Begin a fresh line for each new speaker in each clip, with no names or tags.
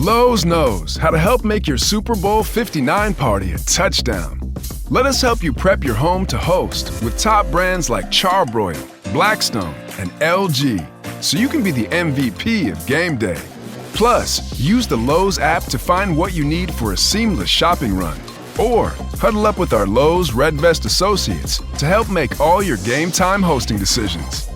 Lowe's knows how to help make your Super Bowl 59 party a touchdown. Let us help you prep your home to host with top brands like Charbroil, Blackstone, and LG, so you can be the MVP of game day. Plus, use the Lowe's app to find what you need for a seamless shopping run. Or huddle up with our Lowe's Red Vest associates to help make all your game time hosting decisions.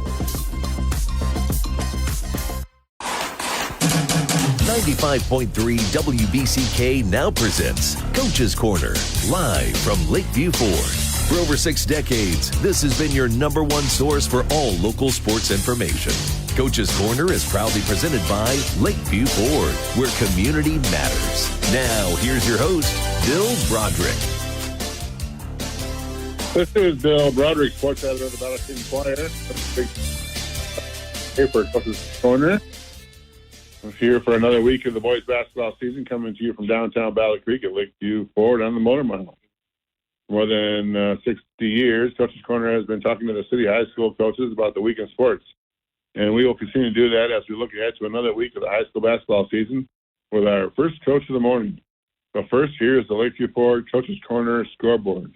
95.3 WBCK now presents Coach's Corner, live from Lakeview Ford. For over 6 decades, this has been your #1 source for all local sports information. Coach's Corner is proudly presented by Lakeview Ford, where community matters. Now, here's your host, Bill Broderick.
This is Bill Broderick, sports editor of the Broderick Enquirer. Here for Coach's Corner. I'm here for another week of the boys basketball season, coming to you from downtown Battle Creek at Lakeview Ford on the Motor Mile. For more than 60 years, Coach's Corner has been talking to the city high school coaches about the week in sports. And we will continue to do that as we look ahead to another week of the high school basketball season with our first coach of the morning. But first, here is the Lakeview Ford Coach's Corner scoreboard.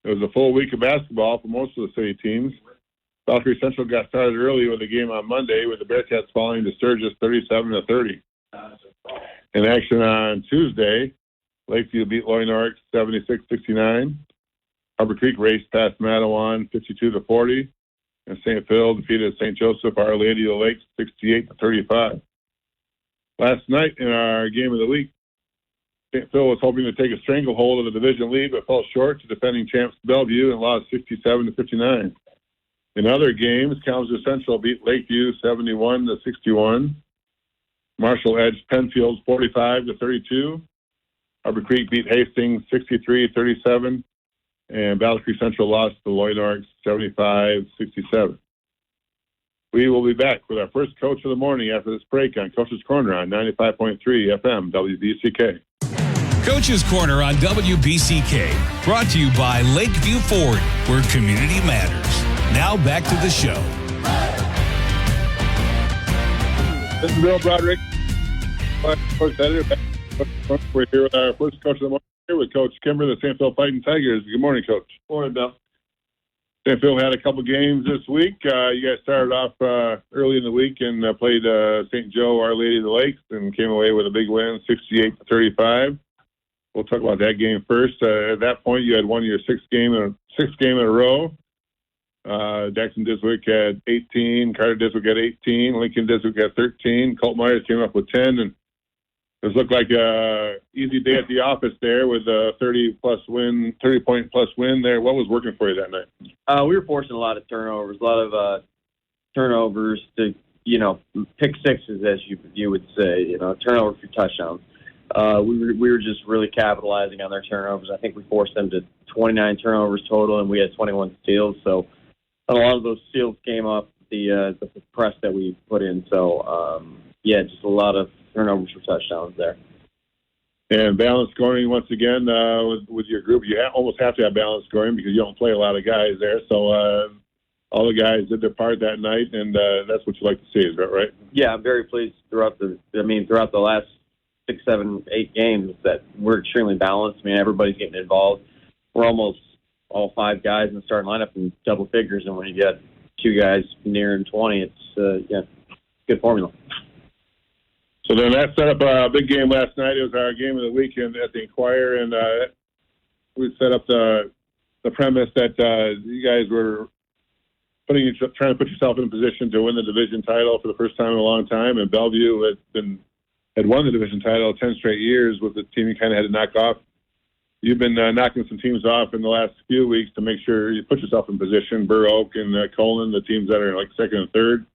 It was a full week of basketball for most of the city teams. Valkyrie Central got started early with a game on Monday with the Bearcats falling to Sturgis 37-30. In action on Tuesday, Lakeview beat Loy Norrick 76-69. Harbor Creek raced past Mattawan 52-40. And St. Phil defeated St. Joseph Our Lady of the Lakes 68-35. Last night in our game of the week, St. Phil was hoping to take a stranglehold of the division lead, but fell short to defending champs Bellevue and lost 67-59. In other games, Kalamazoo Central beat Lakeview 71-61. Marshall edged Penfield 45-32. Harbor Creek beat Hastings 63-37. And Battle Creek Central lost to Loy Norrick 75-67. We will be back with our first coach of the morning after this break on Coach's Corner on 95.3 FM WBCK.
Coach's Corner on WBCK, brought to you by Lakeview Ford, where community matters. Now back to the show.
This is Bill Broderick, Sports Editor. We're here with our first coach of the morning, here with Coach Kimber, the St. Phil Fighting Tigers. Good morning, Coach.
Morning, Bill.
St. Phil had a couple games this week. You guys started off early in the week and played St. Joe, Our Lady of the Lakes, and came away with a big win, 68-35. We'll talk about that game first. At that point, you had won your sixth game in a row. Jackson Diswick had 18, Carter Diswick had 18, Lincoln Diswick had 13, Colt Myers came up with 10, and it looked like a easy day at the office there with a 30-point plus win there. What was working for you that night?
We were forcing a lot of turnovers, to, pick sixes, as you would say, turnover for touchdowns. We were just really capitalizing on their turnovers. I think we forced them to 29 turnovers total, and we had 21 steals. So a lot of those steals came off the press that we put in. So, just a lot of turnovers for touchdowns there.
And balanced scoring, once again, with your group. You almost have to have balanced scoring because you don't play a lot of guys there. So all the guys did their part that night, and that's what you like to see. Is that right?
Yeah, I'm very pleased throughout the last 6, 7, 8 games that we're extremely balanced. I mean, everybody's getting involved. We're almost all 5 guys in the starting lineup in double figures, and when you get 2 guys nearing 20, it's good formula.
So then that set up a big game last night. It was our game of the weekend at the Enquirer, and we set up the premise that you guys were trying to put yourself in a position to win the division title for the first time in a long time, and Bellevue had won the division title 10 straight years with the team you kind of had to knock off. You've been knocking some teams off in the last few weeks to make sure you put yourself in position. Burr Oak and Colin, the teams that are like second and third.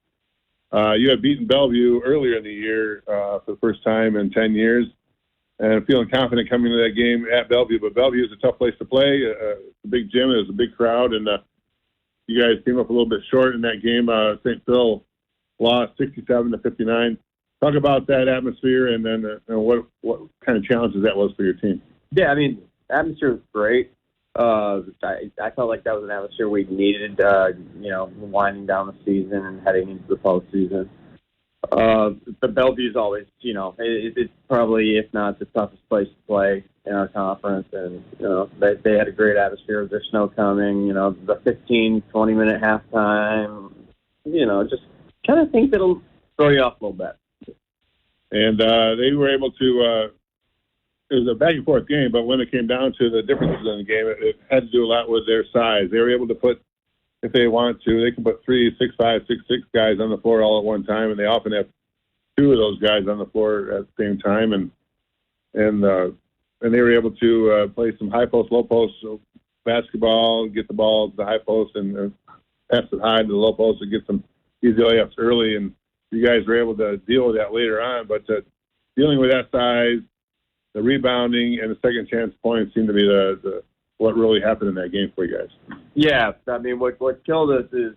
You had beaten Bellevue earlier in the year for the first time in 10 years, and feeling confident coming into that game at Bellevue. But Bellevue is a tough place to play. It's a big gym. It was a big crowd, and you guys came up a little bit short in that game. St. Phil lost 67-59. Talk about that atmosphere and then what kind of challenges that was for your team.
Yeah, I mean, atmosphere was great. I felt like that was an atmosphere we needed, winding down the season and heading into the postseason. The Bellevue's always, it's probably, if not the toughest place to play in our conference. And, they had a great atmosphere with their snow coming, the 15, 20-minute halftime, just kind of think that'll throw you off a little bit.
And they were able to it was a back-and-forth game, but when it came down to the differences in the game, it had to do a lot with their size. They were able to put, if they want to, they can put 3, 6'5", 6'6" guys on the floor all at one time, and they often have 2 of those guys on the floor at the same time. And they were able to play some high post, low post basketball, get the ball to the high post, and pass it high to the low post and get some easy layups early. And you guys were able to deal with that later on. But dealing with that size, the rebounding, and the second chance points seemed to be the what really happened in that game for you guys.
Yeah, I mean, what killed us is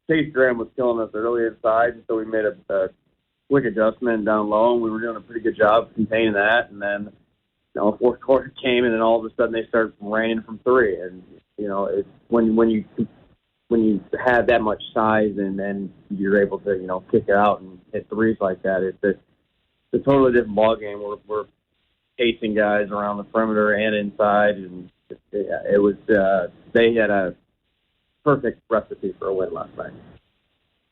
Chase Graham was killing us early inside, and so we made a quick adjustment down low, and we were doing a pretty good job containing that. And then, fourth quarter came, and then all of a sudden they started raining from 3. And it's when you have that much size and then you're able to kick it out and hit threes like that, it's a totally different ball game. We're chasing guys around the perimeter and inside, and it was they had a perfect recipe for a win last night.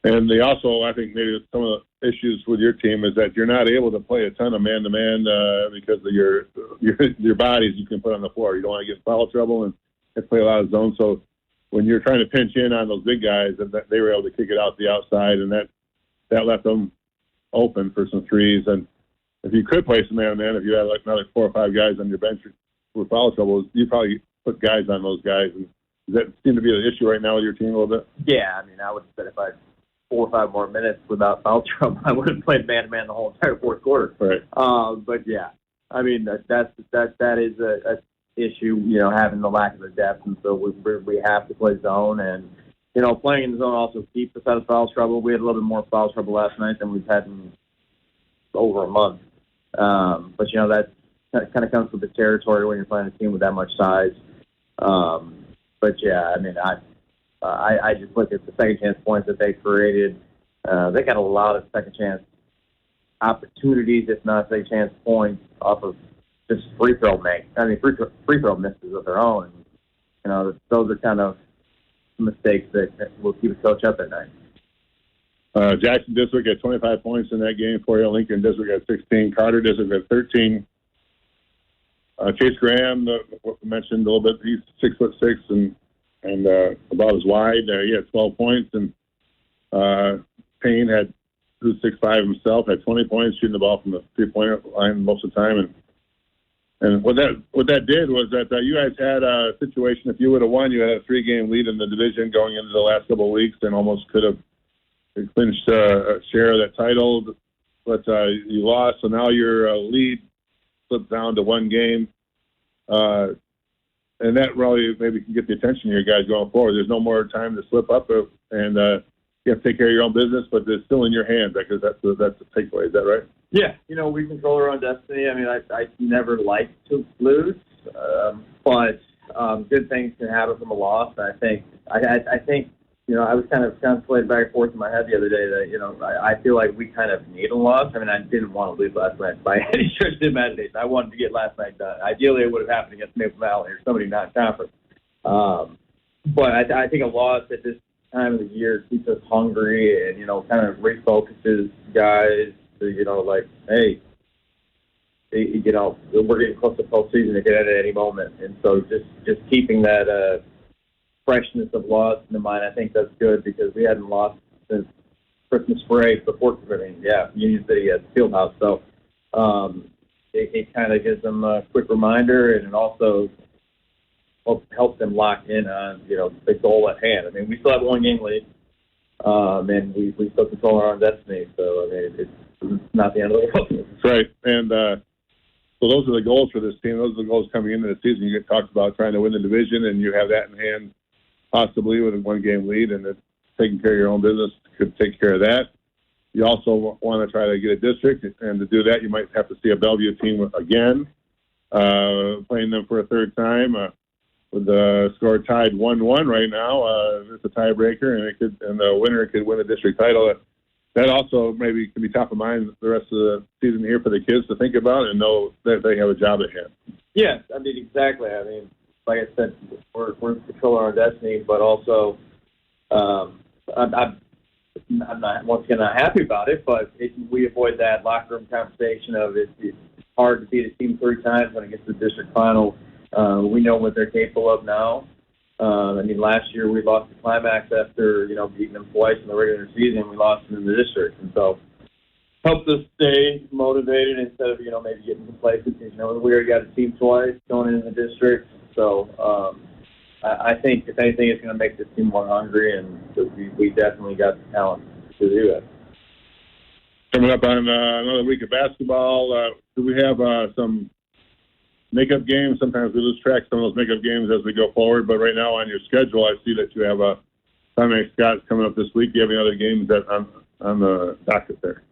And they also, I think, maybe some of the issues with your team is that you're not able to play a ton of man-to-man because of your bodies you can put on the floor. You don't want to get foul trouble and play a lot of zone. So when you're trying to pinch in on those big guys, they were able to kick it out the outside, and that left them open for some threes. And if you could play some man-to-man, if you had another 4 or 5 guys on your bench with foul trouble, you probably put guys on those guys. And does that seem to be an issue right now with your team a little bit?
Yeah, I mean, I would have said if I had 4 or 5 more minutes without foul trouble, I would have played man-to-man the whole entire fourth quarter.
Right.
But yeah, I mean that is a issue, having the lack of the depth, and so we have to play zone, and playing in the zone also keeps us out of foul trouble. We had a little bit more foul trouble last night than we've had in over a month. But that kind of comes with the territory when you're playing a team with that much size. But yeah, I mean, I just look at the second chance points that they created. They got a lot of second chance opportunities, if not second chance points, off of just free throw misses of their own. Those are kind of mistakes that will keep a coach up at night.
Jackson District had 25 points in that game for you. Lincoln District had 16. Carter District had 13. Chase Graham, what we mentioned a little bit, he's 6'6" and about as wide. He had 12 points, and Payne who's 6'5" himself, had 20 points, shooting the ball from the 3-point line most of the time. And what that did was that you guys had a situation. If you would have won, you had a 3-game lead in the division going into the last couple of weeks, and almost could have clinched a share of that title, but you lost. So now your lead slipped down to 1 game, and that really maybe can get the attention of your guys going forward. There's no more time to slip up, and you have to take care of your own business, but it's still in your hands, because that's the takeaway. Is that right?
Yeah, we control our own destiny. I mean, I never like to lose, but good things can happen from a loss. I think I was kind of contemplating back and forth in my head the other day that, I feel like we kind of need a loss. I mean, I didn't want to lose last night by any stretch of the imagination. I wanted to get last night done. Ideally, it would have happened against Maple Valley or somebody not conference. But I think a loss at this time of the year keeps us hungry and, kind of refocuses guys to, hey, we're getting close to postseason. It could end at any moment. And so just keeping that freshness of loss in the mind, I think that's good, because we hadn't lost since Christmas break before. Union City at the Fieldhouse. So it kind of gives them a quick reminder, and it also helps them lock in on the goal at hand. I mean, we still have a 1-game lead, and we still control our own destiny. So I mean, it's not the end of the world.
That's right. And so those are the goals for this team. Those are the goals coming into the season. You get talked about trying to win the division, and you have that in hand, possibly with a 1-game lead, and it's taking care of your own business could take care of that. You also want to try to get a district, and to do that, you might have to see a Bellevue team again, playing them for a third time. With the score tied 1-1 right now, it's a tiebreaker, and the winner could win the district title. that also maybe can be top of mind the rest of the season here for the kids to think about and know that they have a job at hand.
Yes, I mean, exactly. I mean, like I said, we're controlling our destiny, but also I'm not, once again, not happy about it, but we avoid that locker room conversation of it's hard to beat a team 3 times when it gets to the district final. We know what they're capable of now. I mean, last year we lost the Climax after, beating them twice in the regular season. We lost them in the district. And so helps us stay motivated instead of, maybe getting complacent. We already got a team twice going into the district. So I think, if anything, it's going to make this team more hungry, and we definitely got the talent to do that.
Coming up on another week of basketball, do we have some makeup games? Sometimes we lose track of some of those makeup games as we go forward, but right now on your schedule, I see that you have Climax Scott's coming up this week. Do you have any other games that on the docket there?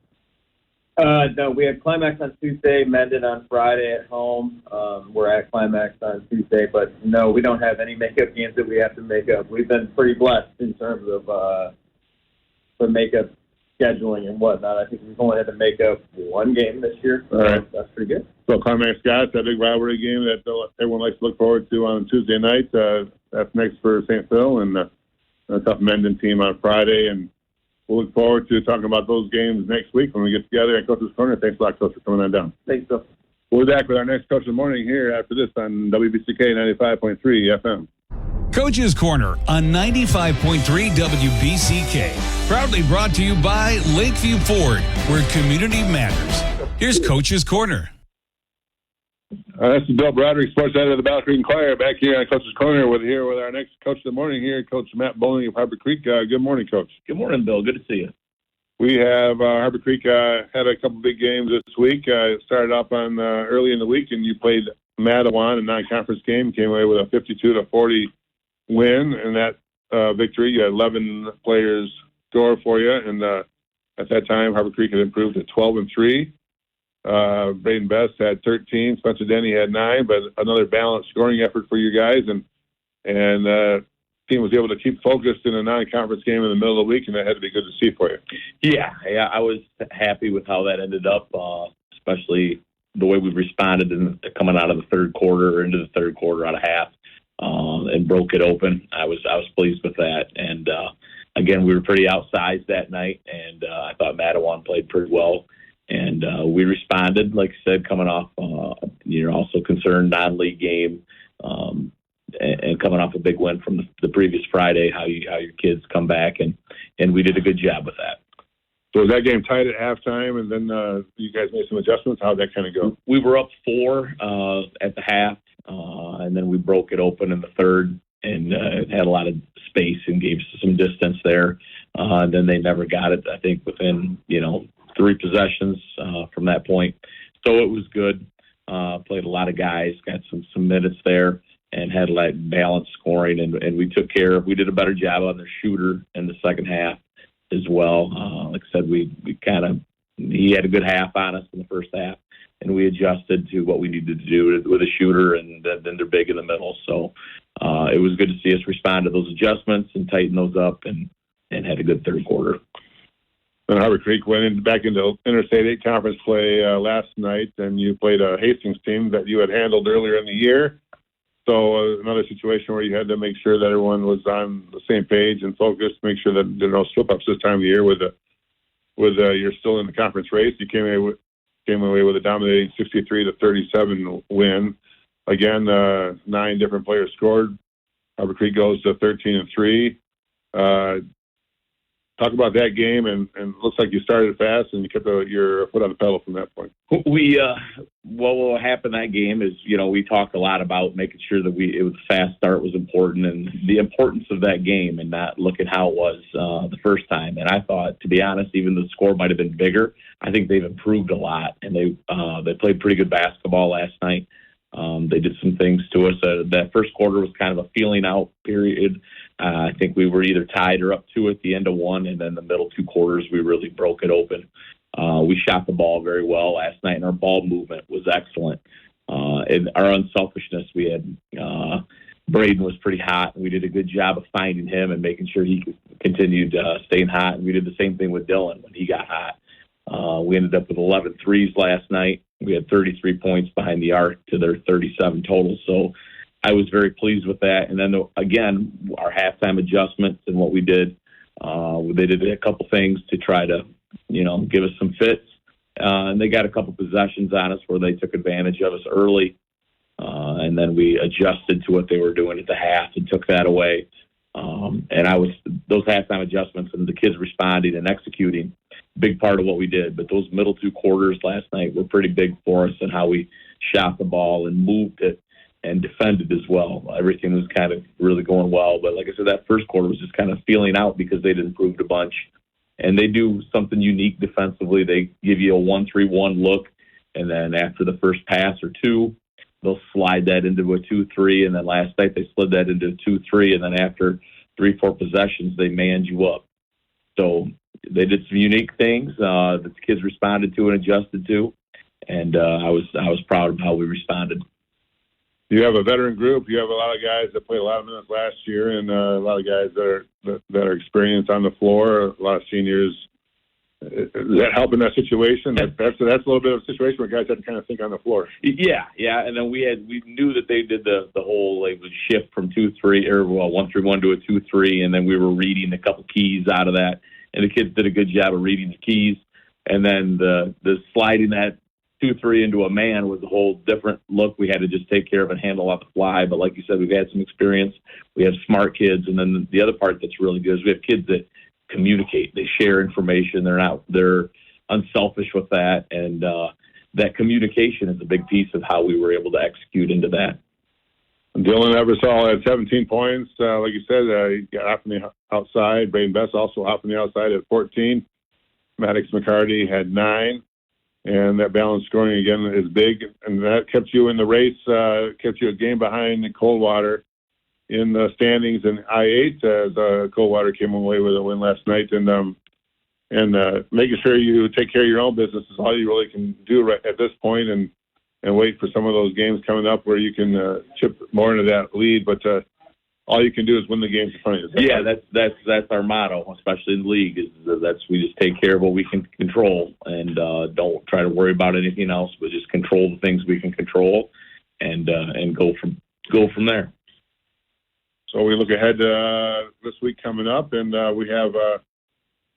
No, we have Climax on Tuesday, Mendon on Friday at home. We're at Climax on Tuesday, but no, we don't have any makeup games that we have to make up. We've been pretty blessed in terms of the makeup scheduling and whatnot. I think we've only had to make up 1 game this year.
All right.
That's pretty good.
So Climax Scott's that big rivalry game that everyone likes to look forward to on Tuesday night. That's next for St. Phil, and a tough Mendon team on Friday, and we'll look forward to talking about those games next week when we get together at Coach's Corner. Thanks a lot, Coach, for coming on down.
Thanks, Bill.
We'll be back with our next Coach of the Morning here after this on WBCK 95.3 FM.
Coach's Corner on 95.3 WBCK. Proudly brought to you by Lakeview Ford, where community matters. Here's Coach's Corner.
This is Bill Broderick, sports editor of the Battle Creek Enquirer, back here on Coach's Corner with our next Coach of the Morning here, Coach Matt Bowling of Harbor Creek. Good morning, Coach.
Good morning, Bill. Good to see you.
We have Harbor Creek had a couple big games this week. It started off on early in the week, and you played Matawan, a non-conference game, came away with a 52-40 win. And that victory, you had 11 players score for you, and at that time, Harbor Creek had improved to 12-3. Braden Best had 13. Spencer Denny had 9, but another balanced scoring effort for you guys, and team was able to keep focused in a non-conference game in the middle of the week, and that had to be good to see for you.
Yeah, I was happy with how that ended up, especially the way we responded coming out of the third quarter or into the third quarter out of half, and broke it open. I was pleased with that, and again, we were pretty outsized that night, and I thought Matawan played pretty well. And we responded, like I said, coming off, also concerned non-league game, and coming off a big win from the previous Friday. How your kids come back, and we did a good job with that.
So was that game tied at halftime, and then you guys made some adjustments? How'd that kind of go?
We were up 4 at the half, and then we broke it open in the third, and had a lot of space and gave some distance there. And then they never got it. I think within 3 possessions from that point. So it was good. Played a lot of guys, got some minutes there, and had like balanced scoring. And we took care of, we did a better job on their shooter in the second half as well. Like I said, he had a good half on us in the first half, and we adjusted to what we needed to do with a shooter, and then they're big in the middle. So it was good to see us respond to those adjustments and tighten those up, and had a good third quarter.
And Harbor Creek went back into Interstate 8 conference play last night, and you played a Hastings team that you had handled earlier in the year. So another situation where you had to make sure that everyone was on the same page and focused, make sure that there are no slip-ups this time of year with you're still in the conference race. You came away with a dominating 63-37 win. Again, 9 different players scored. Harbor Creek goes to 13-3. Talk about that game, and it looks like you started fast and you kept your foot on the pedal from that point.
What will happen that game is, we talked a lot about making sure that a fast start was important, and the importance of that game, and not look at how it was the first time. And I thought, to be honest, even though the score might have been bigger, I think they've improved a lot, and they played pretty good basketball last night. They did some things to us. That first quarter was kind of a feeling out period. I think we were either tied or up 2 at the end of 1, and then the middle 2 quarters we really broke it open. We shot the ball very well last night, and our ball movement was excellent. And our unselfishness, we had Braden was pretty hot. We did a good job of finding him and making sure he continued staying hot. And we did the same thing with Dylan when he got hot. We ended up with 11 threes last night. We had 33 points behind the arc to their 37 total. So I was very pleased with that. And then, again, our halftime adjustments and what we did, they did a couple things to try to, give us some fits. And they got a couple possessions on us where they took advantage of us early. And then we adjusted to what they were doing at the half and took that away. And those halftime adjustments and the kids responding and executing, big part of what we did. But those middle two quarters last night were pretty big for us and how we shot the ball and moved it and defended as well. Everything was kind of really going well. But like I said, that first quarter was just kind of feeling out because they'd improved a bunch. And they do something unique defensively. They give you a 1-3-1 look, and then after the first pass or two, they'll slide that into a 2-3. And then last night they slid that into a 2-3. And then after 3-4 possessions, they manned you up. So they did some unique things that the kids responded to and adjusted to. And I was proud of how we responded.
You have a veteran group. You have a lot of guys that played a lot of minutes last year, and a lot of guys that are experienced on the floor. A lot of seniors. Is that helping that situation? That's a little bit of a situation where guys have to kind of think on the floor.
Yeah. And then we knew that they did the whole shift from 2-3 or 1-3-1 to a 2-3, and then we were reading a couple keys out of that, and the kids did a good job of reading the keys. And then the sliding that 2-3 into a man was a whole different look. We had to just take care of and handle on the fly. But like you said, we've had some experience. We have smart kids. And then the other part that's really good is we have kids that communicate. They share information. They're unselfish with that. And that communication is a big piece of how we were able to execute into that.
Dylan Eversole had 17 points. Like you said, he got off on the outside. Braden Best also off on the outside at 14. Maddox McCarty had 9. And that balanced scoring, again, is big. And that kept you in the race, kept you a game behind Coldwater in the standings in I-8 as Coldwater came away with a win last night. And making sure you take care of your own business is all you really can do right at this point, and wait for some of those games coming up where you can chip more into that lead. But all you can do is win the games in front of you.
Yeah, that's our motto, especially in the league. We just take care of what we can control and don't try to worry about anything else, but just control the things we can control and go from there.
So we look ahead this week coming up, and we have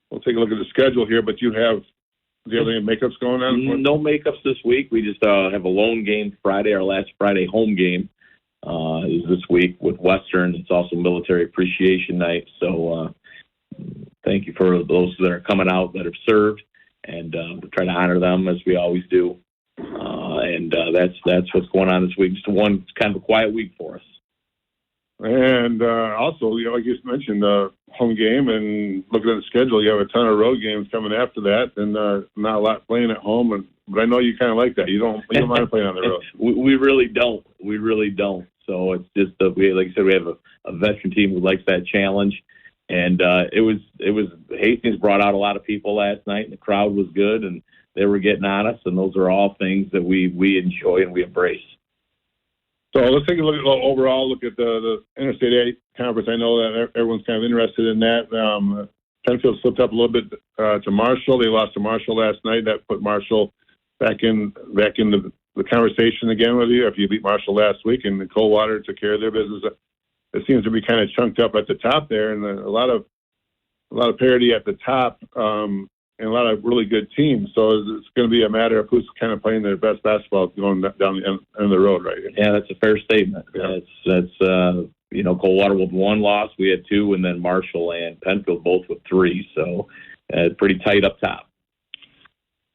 we'll take a look at the schedule here. But do you have any makeups going on?
No makeups this week. We just have a lone game Friday, our last Friday home game. Is this week with Western. It's also Military Appreciation Night. So thank you for those that are coming out that have served, and we'll try to honor them as we always do. And that's what's going on this week. Just one kind of a quiet week for us.
And also, like you mentioned, home game, and looking at the schedule, you have a ton of road games coming after that, and not a lot playing at home. But I know you kind of like that. You don't mind playing on the road.
We really don't. We really don't. So it's just like I said, we have a veteran team who likes that challenge, and it was Hastings brought out a lot of people last night, and the crowd was good, and they were getting on us, and those are all things that we enjoy and we embrace.
So let's take a look at the Interstate 8 conference. I know that everyone's kind of interested in that. Penfield slipped up a little bit to Marshall. They lost to Marshall last night. That put Marshall back in the conversation again with you. If you beat Marshall last week, and Coldwater took care of their business, it seems to be kind of chunked up at the top there, and a lot of parity at the top, and a lot of really good teams. So it's going to be a matter of who's kind of playing their best basketball going down the end of the road, right?
Yeah, that's a fair statement. Yeah. That's Coldwater with 1 loss, we had 2, and then Marshall and Penfield both with 3. So pretty tight up top.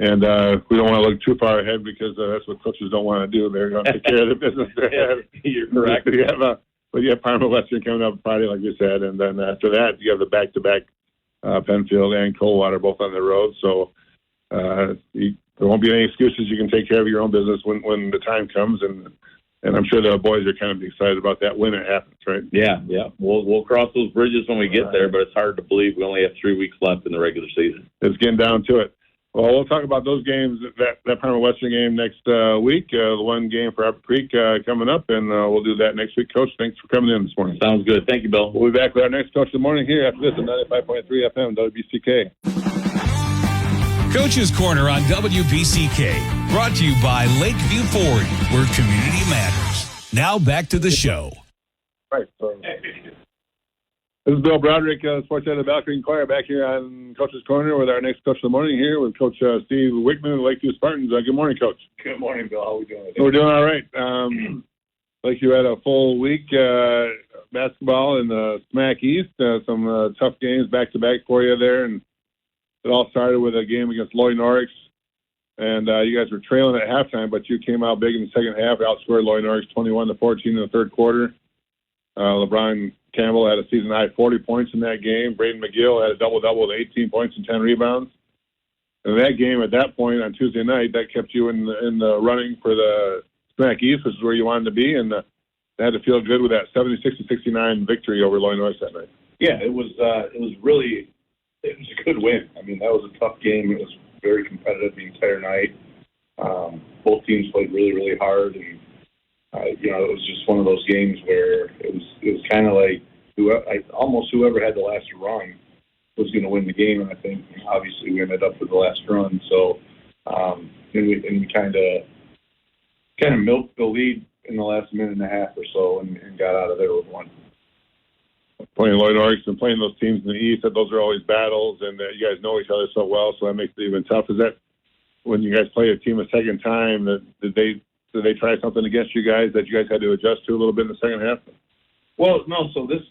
And we don't want to look too far ahead because that's what coaches don't want to do. They're going to take care of the business.
You're correct.
But you have Parma Western coming up Friday, like you said, and then after that you have the back-to-back Penfield and Coldwater both on the road. So there won't be any excuses. You can take care of your own business when the time comes, and I'm sure the boys are kind of excited about that when it happens, right?
Yeah. We'll cross those bridges when we get there, but it's hard to believe we only have 3 weeks left in the regular season.
It's getting down to it. Well, we'll talk about those games, that Parma Western game next week, the one game for Upper Creek coming up, and we'll do that next week. Coach, thanks for coming in this morning.
Sounds good. Thank you, Bill.
We'll be back with our next Coach of the Morning here after this at 95.3 FM WBCK.
Coach's Corner on WBCK, brought to you by Lakeview Ford, where community matters. Now back to the show.
Right. So, this is Bill Broderick, sports editor of the Enquirer, back here on Coach's Corner with our next Coach of the Morning here with Coach Steve Wickman of the Lakeview Spartans. Good morning, Coach.
Good morning, Bill. How are we doing today?
We're doing all right. Lakeview had a full week basketball in the SMAC East. Some tough games back-to-back for you there, and it all started with a game against Lloyd Norrix. And you guys were trailing at halftime, but you came out big in the second half, outscored Lloyd Norrix 21-14 in the third quarter. LeBron Campbell had a season-high 40 points in that game. Braden McGill had a double-double with 18 points and 10 rebounds. And that game, at that point on Tuesday night, that kept you in the running for the SMAC East, which is where you wanted to be, and they had to feel good with that 76-69 victory over Lloyd Norrix that night.
Yeah, it was a good win. I mean, that was a tough game. It was very competitive the entire night. Both teams played really, really hard, and it was just one of those games where it was kind of like whoever had the last run was going to win the game, and I think obviously we ended up with the last run. So, and we kind of milked the lead in the last minute and a half or so, and got out of there with one.
Playing Lloyd Norrix and playing those teams in the East, those are always battles, and you guys know each other so well, so that makes it even tough. Is that when you guys play a team a second time, did they try something against you guys that you guys had to adjust to a little bit in the second half?
Well, no. So this,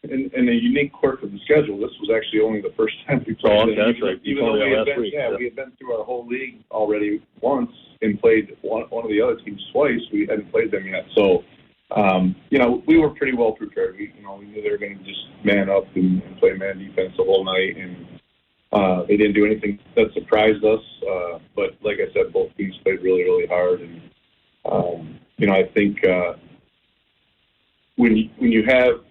in a unique quirk of the schedule, this was actually only the first time we played.
Oh, okay, that's right.
Even though we had been through our whole league already once and played one of the other teams twice. We hadn't played them yet, so we were pretty well prepared. We knew they were going to just man up and play man defense the whole night, and they didn't do anything that surprised us. But like I said, both teams played really, really hard, and I think when you have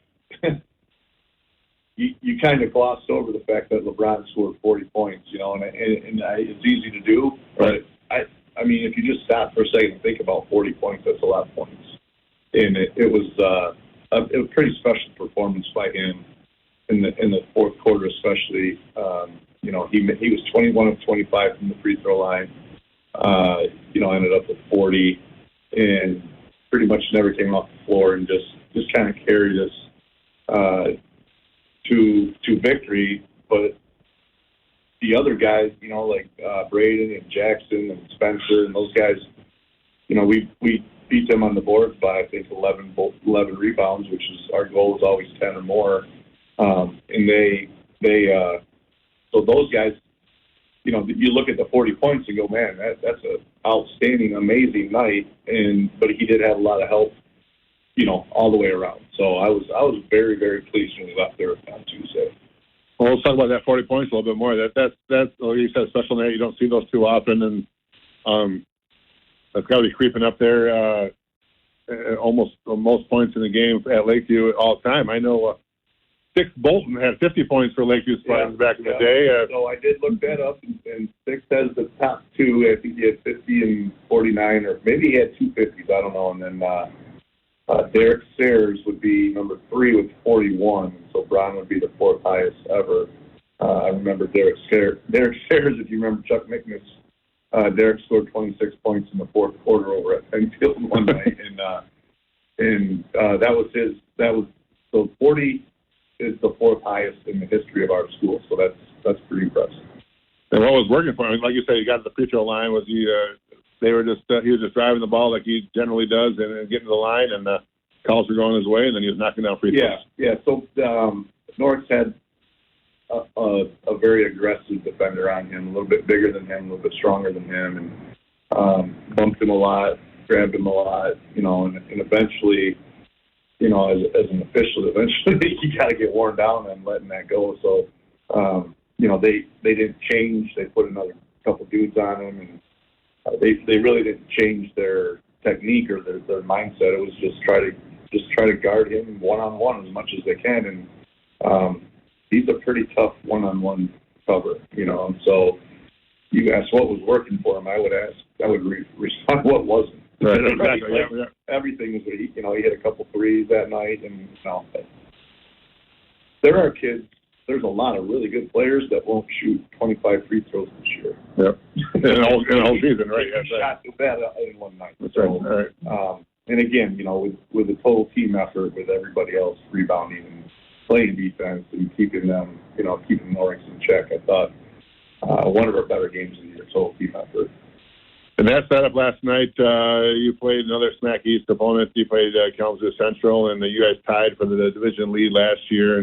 you kind of glossed over the fact that LeBron scored 40 points, and it's easy to do, but I mean, if you just stop for a second and think about 40 points, that's a lot of points. And it was a pretty special performance by him in the fourth quarter, especially. He was 21 of 25 from the free throw line. Ended up with 40, and pretty much never came off the floor, and just kind of carried us to victory. But the other guys, like Braden and Jackson and Spencer and those guys, we beat them on the boards by, I think, 11 rebounds, which is our goal is always 10 or more. And so those guys, you look at the 40 points and go, man, that's an outstanding, amazing night. But he did have a lot of help, all the way around. So I was very, very pleased when we left there on Tuesday.
Well, let's talk about that 40 points a little bit more. That's like you said, a special night. You don't see those too often, and that's got to be creeping up there. Almost most points in the game at Lakeview all the time. I know Six Bolton had 50 points for Lakeview Spartans back in the day.
So I did look that up, and Six has the top two. I think he had 50 and 49, or maybe he had 250s. I don't know. And then Derek Sayers would be number 3 with 41. So Brown would be the 4th highest ever. I remember Derek Sayers. If you remember Chuck Mickness, Derek scored 26 points in the fourth quarter over at Penfield one night, and that was his. So 40 is the 4th highest in the history of our school. So that's pretty impressive.
And what was working for him, like you said, he got to the free throw line. Was he? He was just driving the ball like he generally does, and getting to the line, and calls were going his way, and then he was knocking down free throws.
Yeah. So Norris had a very aggressive defender on him, a little bit bigger than him, a little bit stronger than him, and bumped him a lot, grabbed him a lot, and eventually, as an official, eventually you got to get worn down and letting that go. So, they didn't change. They put another couple dudes on him, and they really didn't change their technique or their mindset. It was just try to guard him one-on-one as much as they can, and he's a pretty tough one-on-one cover, and so you asked what was working for him, I would respond what wasn't.
Right, exactly. Yeah.
Everything is, he hit a couple threes that night, and there are kids. There's a lot of really good players that won't shoot 25 free throws this year.
Yep. in the whole season, right?
Shot that in one night.
That's
so,
right. All right.
And again, with a total team effort, with everybody else rebounding and playing defense and keeping them, keeping Norris in check, I thought one of our better games of the year, total team effort.
And that setup last night, you played another SMAC East opponent. You played Kalamazoo Central, and you guys tied for the division lead last year.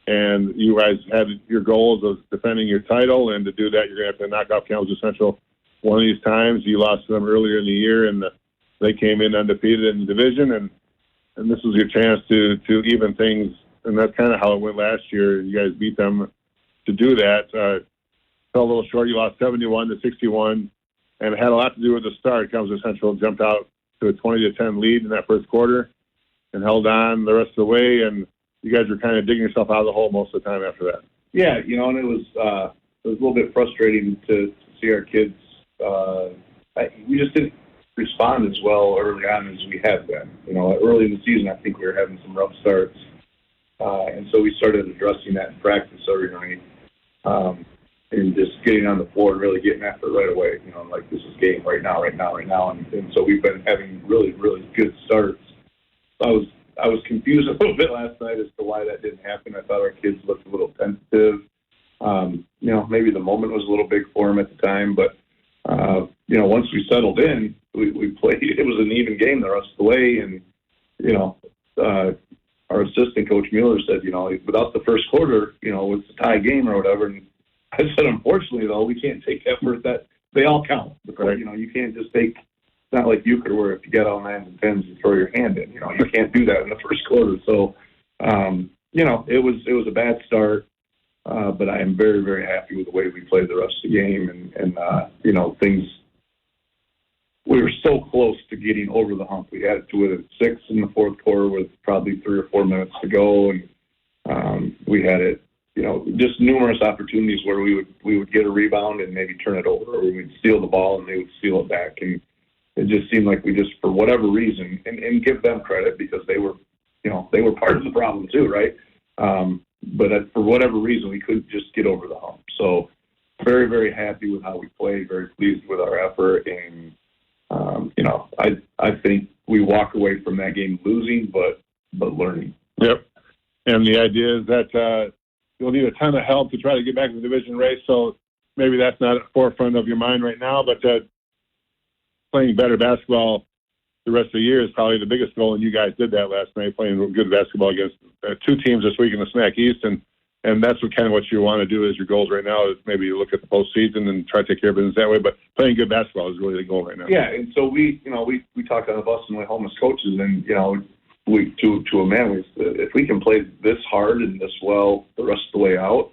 And you guys had your goals of defending your title, and to do that, you're going to have to knock off Kalamazoo Central one of these times. You lost to them earlier in the year, and they came in undefeated in the division, and this was your chance to even things, and that's kind of how it went last year. You guys beat them to do that. Fell a little short. You lost 71-61, and it had a lot to do with the start. Kalamazoo Central jumped out to a 20-10 lead in that first quarter and held on the rest of the way, and you guys were kind of digging yourself out of the hole most of the time after that.
Yeah, and it was a little bit frustrating to see our kids. We just didn't respond as well early on as we had been. Early in the season, I think we were having some rough starts, and so we started addressing that in practice every night, and just getting on the floor and really getting after it right away. Like, this is game right now, and so we've been having really, really good starts. I was confused a little bit last night as to why that didn't happen. I thought our kids looked a little tentative. Maybe the moment was a little big for them at the time, but once we settled in, we played. It was an even game the rest of the way, and our assistant coach Mueller said, without the first quarter, it's a tie game or whatever. And I said, unfortunately, though, we can't take effort that they all count. Right. You can't just take. It's not like euchre where if you get all 9s and 10s, you throw your hand in. You can't do that in the first quarter. So, it was a bad start, but I am very, very happy with the way we played the rest of the game, and things. We were so close to getting over the hump. We had it to it at 6 in the fourth quarter with probably 3 or 4 minutes to go, and we had it. Just numerous opportunities where we would get a rebound and maybe turn it over, or we'd steal the ball and they would steal it back, and it just seemed like we just, for whatever reason, and give them credit because they were part of the problem too, right? But for whatever reason, we couldn't just get over the hump. So very, very happy with how we played, very pleased with our effort, and I think we walk away from that game losing, but learning.
Yep. And the idea is that you'll need a ton of help to try to get back in the division race. So maybe that's not at the forefront of your mind right now, but playing better basketball the rest of the year is probably the biggest goal, and you guys did that last night, playing good basketball against 2 teams this week in the SMAC East, and that's what you want to do as your goals right now is maybe look at the postseason and try to take care of business that way, but playing good basketball is really the goal right now.
Yeah, and so we talked on the bus and way home as coaches, and we to a man, if we can play this hard and this well the rest of the way out,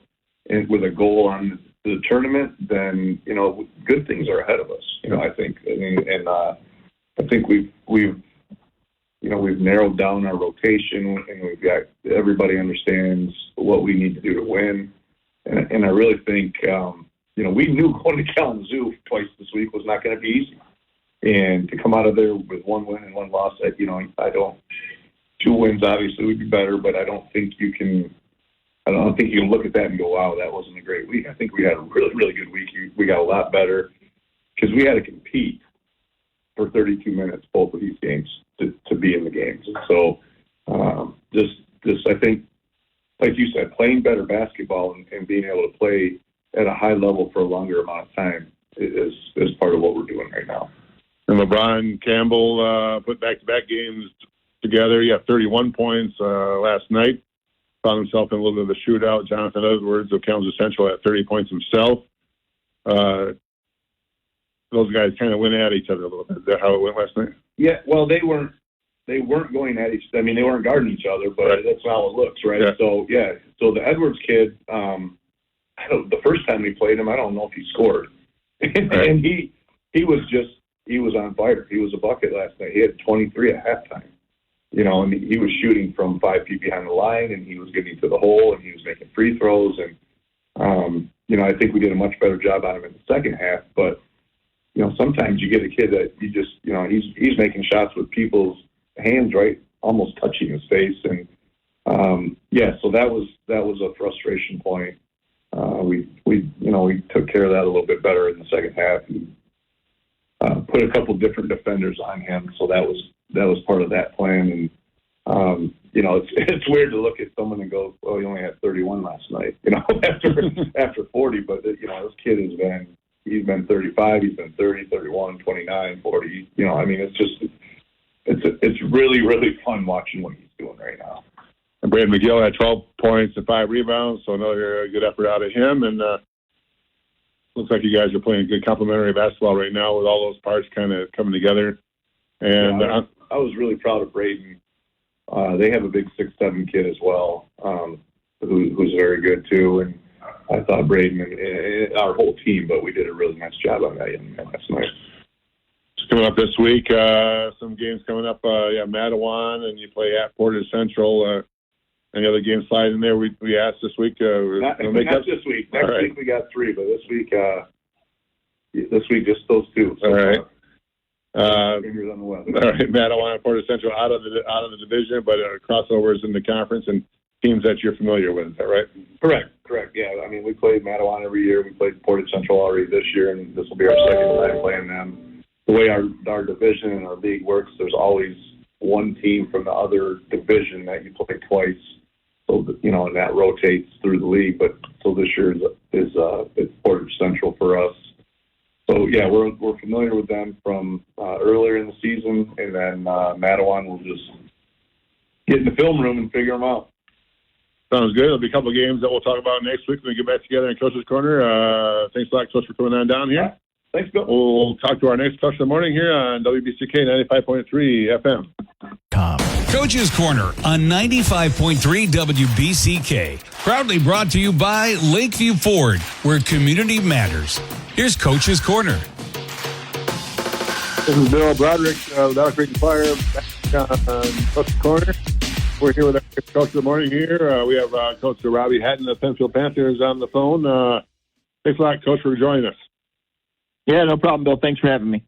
and with a goal on the tournament, then good things are ahead of us. I think, I think we've narrowed down our rotation, and we've got everybody understands what we need to do to win, and I really think we knew going to Kalamazoo twice this week was not going to be easy, and to come out of there with 1 win and 1 loss, I don't. 2 wins obviously would be better, but I don't think you can look at that and go, wow, that wasn't a great week. I think we had a really, really good week. We got a lot better because we had to compete for 32 minutes, both of these games, to be in the games. And so just I think, like you said, playing better basketball and being able to play at a high level for a longer amount of time is part of what we're doing right now.
And LeBron Campbell put back-to-back games together. You have 31 points last night. Found himself in a little bit of a shootout. Jonathan Edwards of Kalamazoo Central at 30 points himself. Those guys kind of went at each other a little bit. Is that how it went last night?
Yeah, well, they weren't going at each. I mean, they weren't guarding each other, but right. That's how it looks, right? Yeah. So the Edwards kid, the first time we played him, I don't know if he scored, right. And he was on fire. He was a bucket last night. He had 23 at halftime. And he was shooting from 5 feet behind the line, and he was getting to the hole, and he was making free throws, and I think we did a much better job on him in the second half. But, sometimes you get a kid that you just, he's making shots with people's hands, right, almost touching his face. And, so that was a frustration point. We took care of that a little bit better in the second half. And, put a couple different defenders on him, so that was part of that plan. And it's weird to look at someone and go, "Oh, he only had 31 last night," after 40. But this kid he's been 35, he's been 30, 31, 29, 40. It's really, really fun watching what he's doing right now.
And Braden McGill had 12 points and 5 rebounds, so another good effort out of him. And looks like you guys are playing good complementary basketball right now with all those parts kind of coming together. And
I was really proud of Braden. They have a big 6'7" kid as well, who's very good too. And I thought Braden and our whole team, but we did a really nice job on that young man last night.
Coming up this week, some games coming up. Mattawan, and you play at Portage Central. Any other games slide in there? We asked this week.
Not this week. Next week we got 3, but this week just those 2. So,
all right.
Fingers on the weather.
All right, Mattawan and Portage Central out of the division, but crossovers in the conference and teams that you're familiar with. Is that right?
Correct. Yeah, we played Mattawan every year. We played Portage Central already this year, and this will be our second time playing them. The way our division and our league works, there's always one team from the other division that you play twice. So and that rotates through the league. But so this year is Portage Central for us. So yeah, we're familiar with them from earlier in the season, and then Mattawan will just get in the film room and figure them out.
Sounds good. There'll be a couple of games that we'll talk about next week when we get back together in Coach's Corner. Thanks a lot, Coach, for coming on down here.
Thanks, Bill.
We'll talk to our next Coach of the Morning here on WBCK 95.3 FM.
Coach's Corner on 95.3 WBCK. Proudly brought to you by Lakeview Ford, where community matters. Here's Coach's Corner.
This is Bill Broderick of the Enquirer back on Coach's Corner. We're here with our Coach of the Morning here. We have Coach Robbie Hatton of Penfield Panthers on the phone. Thanks a lot, Coach, for joining us.
Yeah, no problem, Bill. Thanks for having me.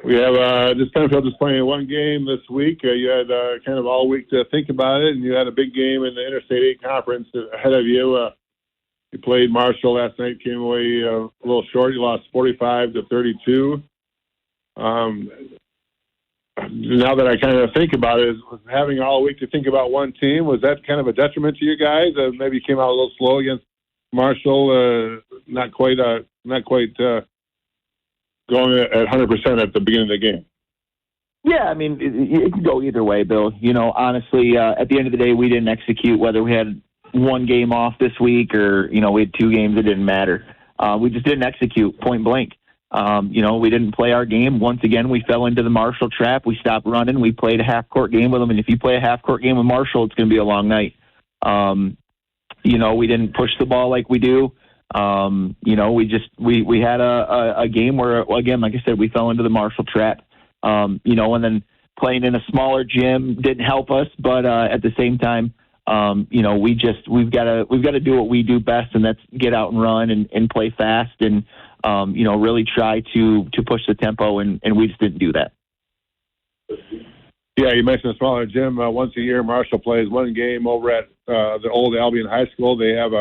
We have this Penfield is playing one game this week. You had kind of all week to think about it, and you had a big game in the Interstate 8 Conference ahead of you. You played Marshall last night, came away a little short. You lost 45-32. Now that I kind of think about it, was having all week to think about one team, was that kind of a detriment to you guys? Maybe you came out a little slow against Marshall, not quite going at 100% at the beginning of the game.
Yeah, it can go either way, Bill. Honestly, at the end of the day, we didn't execute. Whether we had one game off this week or, we had 2 games, it didn't matter. We just didn't execute, point blank. We didn't play our game. Once again, we fell into the Marshall trap. We stopped running. We played a half-court game with them, and if you play a half-court game with Marshall, it's going to be a long night. We didn't push the ball like we do. We had a game where, again, like I said, we fell into the Marshall trap. And then playing in a smaller gym didn't help us, but at the same time, we've got to do what we do best, and that's get out and run and play fast and really try to push the tempo, and we just didn't do that.
Yeah, you mentioned a smaller gym. Once a year, Marshall plays one game over at the old Albion High School. They have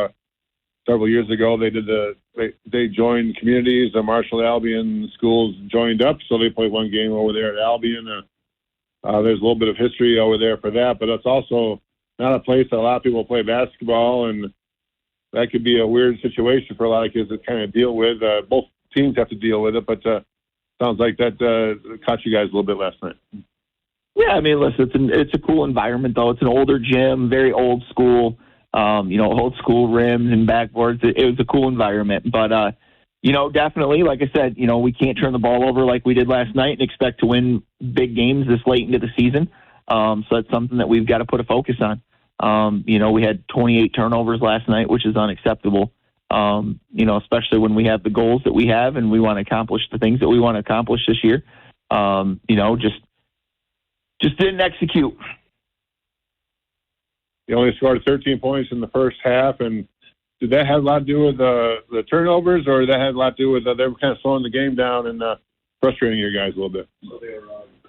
several years ago, they joined communities. The Marshall Albion schools joined up, so they played one game over there at Albion. There's a little bit of history over there for that, but it's also not a place that a lot of people play basketball, and that could be a weird situation for a lot of kids to kind of deal with. Both teams have to deal with it, but sounds like that caught you guys a little bit last night.
Yeah, listen, it's a cool environment, though. It's an older gym, very old school. Old school rims and backboards. It was a cool environment, but definitely, like I said, we can't turn the ball over like we did last night and expect to win big games this late into the season. So that's something that we've got to put a focus on. We had 28 turnovers last night, which is unacceptable. Especially when we have the goals that we have and we want to accomplish the things that we want to accomplish this year. Just didn't execute.
You only scored 13 points in the first half, and did that have a lot to do with the turnovers, or that had a lot to do with they were kind of slowing the game down and frustrating your guys a little bit?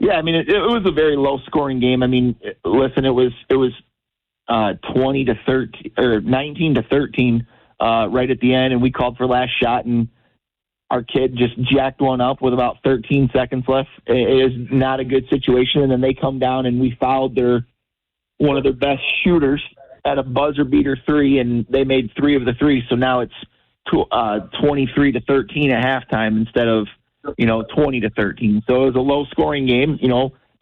Yeah, I mean, it was a very low-scoring game. I mean, listen, it was 20-13 or 19-13 right at the end, and we called for last shot, and our kid just jacked one up with about 13 seconds left. It is not a good situation, and then they come down, and we fouled one of their best shooters at a buzzer beater three, and they made 3 of the 3. So now it's 23-13 at halftime instead of 20-13. So it was a low-scoring game.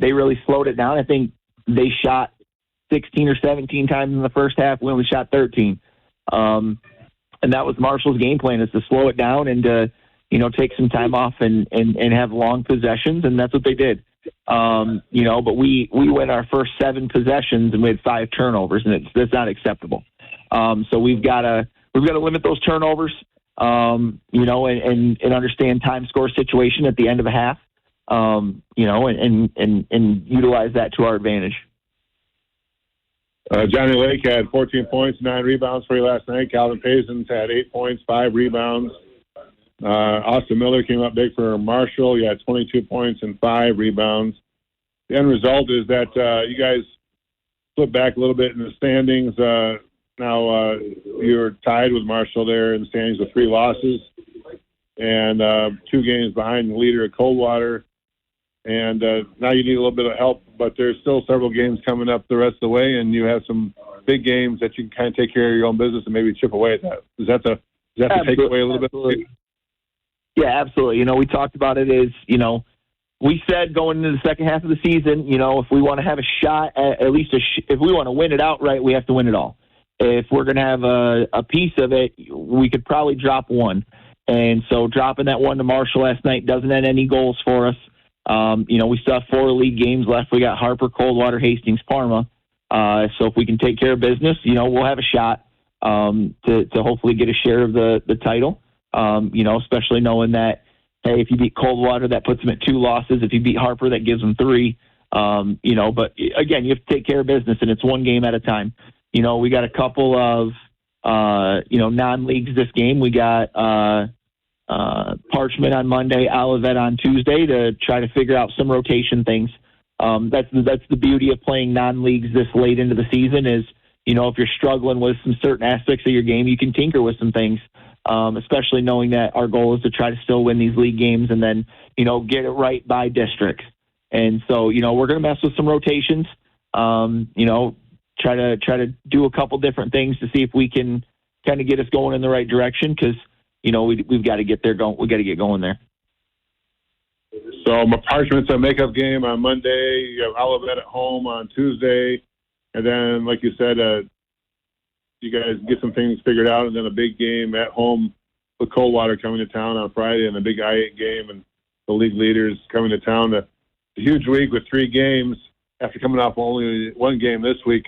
They really slowed it down. I think they shot 16 or 17 times in the first half. We only shot 13. And that was Marshall's game plan, is to slow it down and to, take some time off and have long possessions, and that's what they did. But we went our first 7 possessions and we had 5 turnovers, and that's not acceptable. So we've got to limit those turnovers, and understand time score situation at the end of a half, and utilize that to our advantage.
Johnny Lake had 14 points, 9 rebounds for you last night. Calvin Pazins had 8 points, 5 rebounds. Austin Miller came up big for Marshall. He had 22 points and 5 rebounds. The end result is that you guys slipped back a little bit in the standings. Now you're tied with Marshall there in the standings with 3 losses and 2 games behind the leader at Coldwater. And now you need a little bit of help, but there's still several games coming up the rest of the way, and you have some big games that you can kind of take care of your own business and maybe chip away at that. Is that the take away a little bit?
Yeah, absolutely. We talked about it as, we said going into the second half of the season, if we want to have a shot, at least if we want to win it outright, we have to win it all. If we're going to have a piece of it, we could probably drop 1. And so dropping that 1 to Marshall last night doesn't end any goals for us. We still have 4 league games left. We got Harper, Coldwater, Hastings, Parma. So if we can take care of business, we'll have a shot to hopefully get a share of the title. Especially knowing that, hey, if you beat Coldwater, that puts them at 2 losses. If you beat Harper, that gives them 3. But again, you have to take care of business, and it's 1 game at a time. We got a couple of, non-leagues this game. We got Parchment on Monday, Olivet on Tuesday to try to figure out some rotation things. That's the beauty of playing non-leagues this late into the season is, if you're struggling with some certain aspects of your game, you can tinker with some things. Especially knowing that our goal is to try to still win these league games and then, get it right by districts. And so, we're going to mess with some rotations, try to do a couple different things to see if we can kind of get us going in the right direction because, we've got to get there going. We've got to get going there.
So Parchment's a makeup game on Monday. You have Olivet at home on Tuesday. And then, like you said, you guys get some things figured out, and then a big game at home with Coldwater coming to town on Friday, and a big I-8 game, and the league leaders coming to town. A huge week with 3 games after coming off only 1 game this week.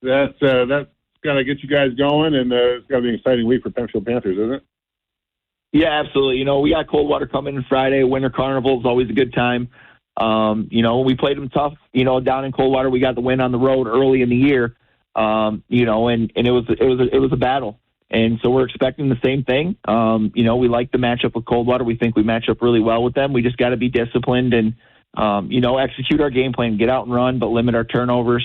That's got to get you guys going, and it's got to be an exciting week for Penfield Panthers, isn't it?
Yeah, absolutely. We got Coldwater coming in Friday. Winter Carnival is always a good time. We played them tough, down in Coldwater. We got the win on the road early in the year. And it was a battle. And so we're expecting the same thing. We like the matchup with Coldwater. We think we match up really well with them. We just got to be disciplined and, execute our game plan, get out and run, but limit our turnovers.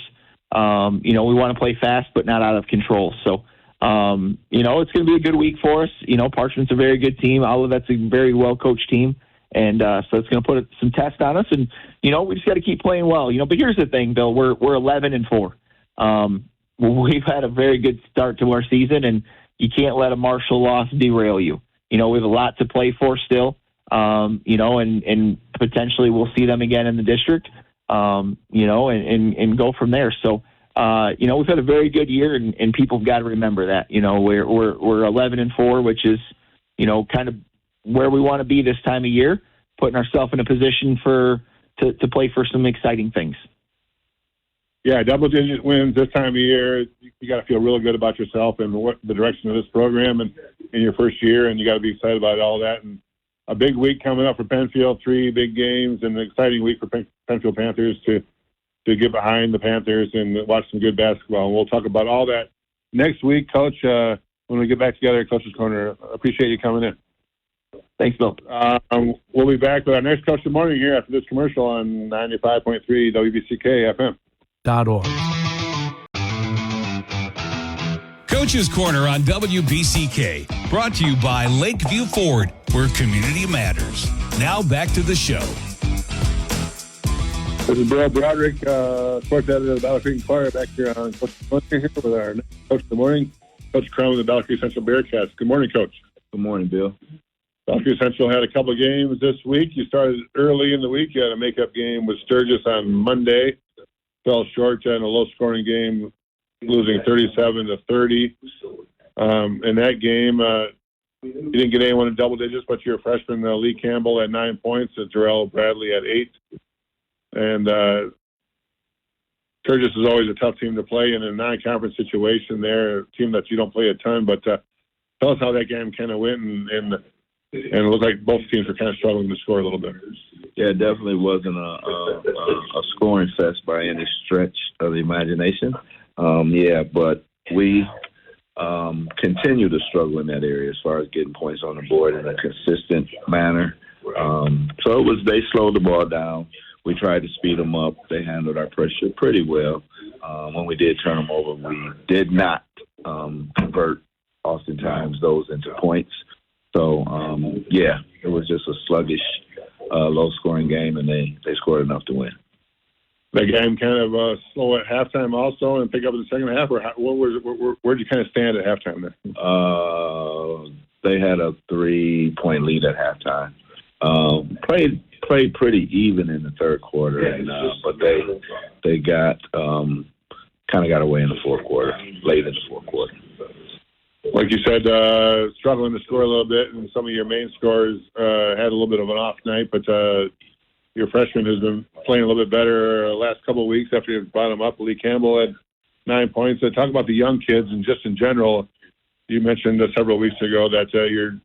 We want to play fast, but not out of control. So, it's going to be a good week for us. Parchment's a very good team. Olivet's a very well-coached team. And so it's going to put some test on us. And, we just got to keep playing well. But here's the thing, Bill. We're 11-4. We've had a very good start to our season, and you can't let a Marshall loss derail you. We have a lot to play for still, and potentially we'll see them again in the district, and go from there. So, we've had a very good year, and people have got to remember that. We're 11-4, which is, kind of where we want to be this time of year, putting ourselves in a position to play for some exciting things.
Yeah, double-digit wins this time of year. You got to feel really good about yourself and the direction of this program and in your first year, and you got to be excited about all that. And a big week coming up for Penfield, 3 big games, and an exciting week for Penfield Panthers to get behind the Panthers and watch some good basketball. And we'll talk about all that next week, Coach, when we get back together at Coach's Corner. Appreciate you coming in.
Thanks, Bill.
We'll be back with our next Coach of the Morning here after this commercial on 95.3 WBCK FM.
.org.
Coach's Corner on WBCK, brought to you by Lakeview Ford, where community matters. Now back to the show.
This is Broderick, sports editor of the Battle Creek Enquirer, back here on Coach's Corner here with our next Coach of the Morning, Coach Crum of the Battle Creek Central Bearcats. Good morning, Coach.
Good morning, Bill.
Battle Creek Central had a couple of games this week. You started early in the week. You had a makeup game with Sturgis on Monday. Fell short in a low-scoring game, losing 37-30. In that game, you didn't get anyone in double digits, but your freshman Lee Campbell had 9 points, and Terrell Bradley had 8. And Sturgis is always a tough team to play in a non-conference situation. They're a team that you don't play a ton, but tell us how that game kind of went, and it looked like both teams were kind of struggling to score a little bit.
Yeah, it definitely wasn't a scoring fest by any stretch of the imagination. But we continue to struggle in that area as far as getting points on the board in a consistent manner. So they slowed the ball down. We tried to speed them up. They handled our pressure pretty well. When we did turn them over, we did not convert oftentimes those into points. So, it was just a sluggish, low-scoring game, and they scored enough to win.
The game kind of slow at halftime also and pick up in the second half, or where'd you kind of stand at halftime there?
They had a 3-point lead at halftime. Played pretty even in the third quarter, but they got kind of got away in the fourth quarter, late in the fourth quarter.
Like you said, struggling to score a little bit, and some of your main scorers had a little bit of an off night, but your freshman has been playing a little bit better the last couple of weeks after you brought him up. Lee Campbell had 9 points. Talk about the young kids, and just in general, you mentioned several weeks ago that you're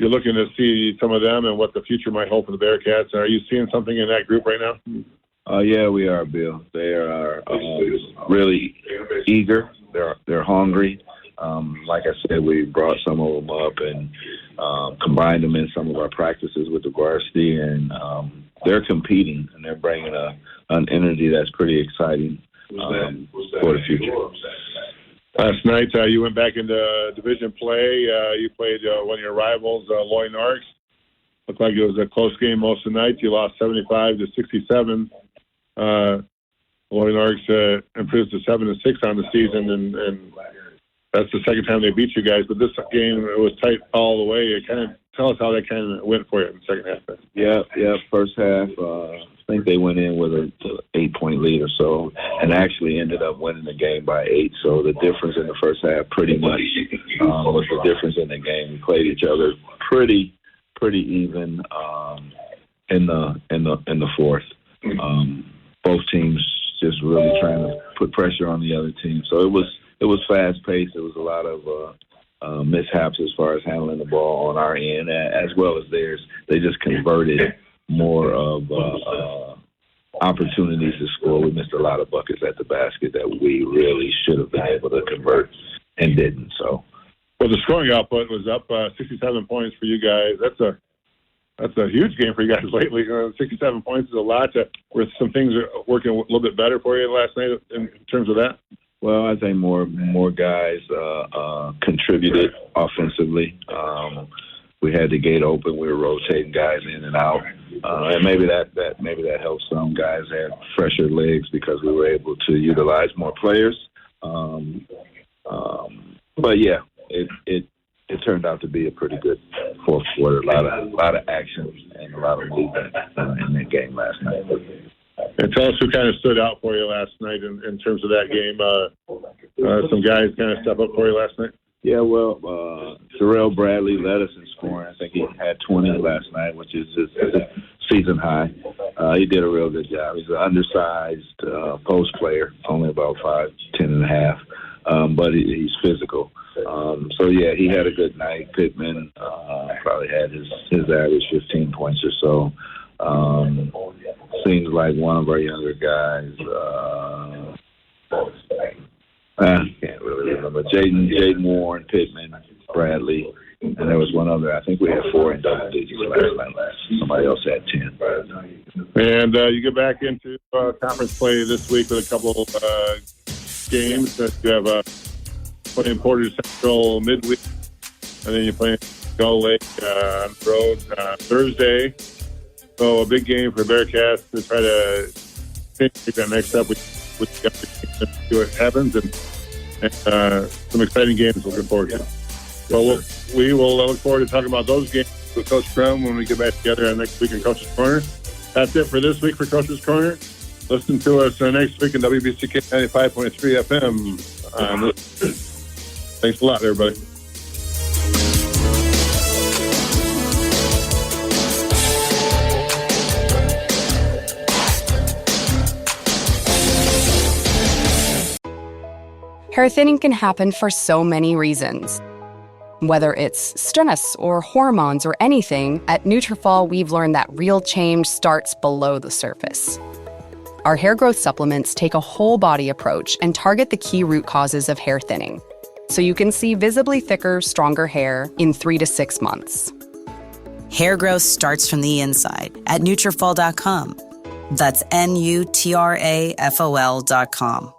looking to see some of them and what the future might hold for the Bearcats. Are you seeing something in that group right now?
Yeah, we are, Bill. They are really eager. They're hungry. Like I said, we brought some of them up and combined them in some of our practices with the varsity, and they're competing, and they're bringing an energy that's pretty exciting for the future.
Last night, you went back into division play. You played one of your rivals, Loy Norris. Looked like it was a close game most of the night. You lost 75-67. Loy Norris improved to 7-6 on the season, and that's the second time they beat you guys. But this game, it was tight all the way. Tell us how that kind of went for you in the second half.
Yeah. First half, I think they went in with an 8-point lead or so, and actually ended up winning the game by 8. So the difference in the first half pretty much was the difference in the game. We played each other pretty even in the fourth. Both teams just really trying to put pressure on the other team. So it was fast paced. There was a lot of mishaps as far as handling the ball on our end as well as theirs. They just converted more of opportunities to score. We missed a lot of buckets at the basket that we really should have been able to convert and didn't. So,
well, the scoring output was up 67 points for you guys. That's a huge game for you guys lately. 67 points is a lot. Were some things working a little bit better for you last night in terms of that?
Well, I think more guys contributed offensively. We had the gate open. We were rotating guys in and out, and maybe that helped. Some guys had fresher legs because we were able to utilize more players. But yeah, it turned out to be a pretty good fourth quarter. A lot of action and a lot of movement in that game last night.
And tell us who kind of stood out for you last night in terms of that game. Some guys kind of step up for you last night.
Yeah, well, Terrell Bradley led us in scoring. I think he had 20 last night, which is his season high. He did a real good job. He's an undersized post player, only about 5'10 and a half, but he's physical. So, yeah, he had a good night. Pittman probably had his average 15 points or so. Seems like one of our younger guys, I can't really
remember. Jaden Warren, Pittman, Bradley, and there was one other. I think we had 4 in double digits last night. Somebody else had 10.
And you get back into conference play this week with a couple games. That you have playing Portage Central midweek, and then you're playing Gull Lake on the road Thursday. So a big game for Bearcats to try to take that next step with see what happens, and some exciting games looking forward to. So we will look forward to talking about those games with Coach Crum when we get back together next week in Coach's Corner. That's it for this week for Coach's Corner. Listen to us next week in WBCK 95.3 FM. Thanks a lot, everybody.
Hair thinning can happen for so many reasons. Whether it's stress or hormones or anything, at Nutrafol we've learned that real change starts below the surface. Our hair growth supplements take a whole body approach and target the key root causes of hair thinning, so you can see visibly thicker, stronger hair in 3 to 6 months.
Hair growth starts from the inside at Nutrafol.com. That's Nutrafol.com.